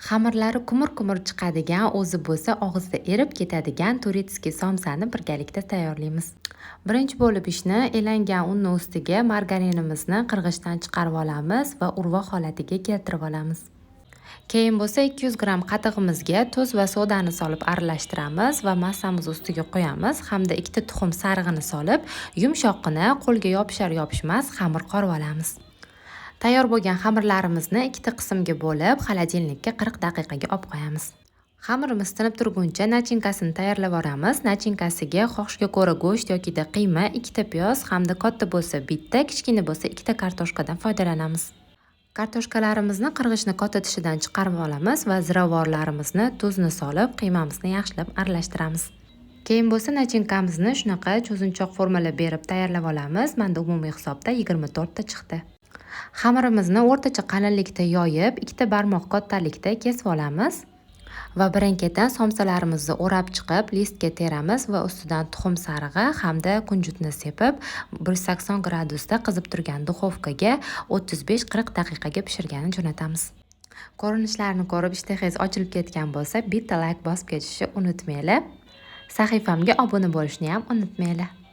Xamirlari kumur-kumur chiqadigan, o'zi bo'lsa og'izda erib ketadigan turetskiy somsani birgalikda tayyorlaymiz. Birinchi bo'lib ishni elangan unni ustiga margarinimizni qirg'ichdan chiqarib olamiz va urva holatiga keltirib olamiz. Keyin bo'lsa 200 gramm qatig'imizga tuz va sodani solib aralashtiramiz va massamiz ustiga qo'yamiz hamda ikkita tuxum sarig'ini solib, yumshoqqina qo'lga yopishar-yopishmas xamir qorib olamiz. Tayyor bo'lgan xamirlarimizni ikkita qismga bo'lib, xolodilnikka 40 daqiqaga olib qo'yamiz. Xamirimiz tinib turguncha nachinkasini tayyorlab olamiz. Nachinkasiga xohishga ko'ra go'sht yoki qiyma, ikkita piyoz hamda katta bo'lsa bitta, kichkina bo'lsa ikkita kartoshkadan foydalanamiz. Kartoshkalarimizni qirg'ichni katta tishidan chiqarib olamiz va ziravorlarimizni tuzni solib, qiymamizni yaxshilab aralashtiramiz. Keyin bo'lsa nachinkamizni shunaqa cho'zinchoq formalar berib tayyorlab olamiz. Menda umumiy hisobda 24 ta chiqdi. Xamirimizni o'rtacha qalinlikda yoyib, ikkita barmoq kattalikda kesib olamiz va birin-ketin somsalarimizni o'rab chiqib, listga teramiz va ustidan tuxum sarig'i hamda kunjutni sepib, 180 gradusda qizib turgan duxovkaga 35-40 daqiqaga pishirgani jo'natamiz. Ko'rinishlarini ko'rib ishtahangiz ochilib ketgan bo'lsa, bitta like bosib ketishni unutmanglar. Sahifamga obuna bo'lishni ham unutmanglar.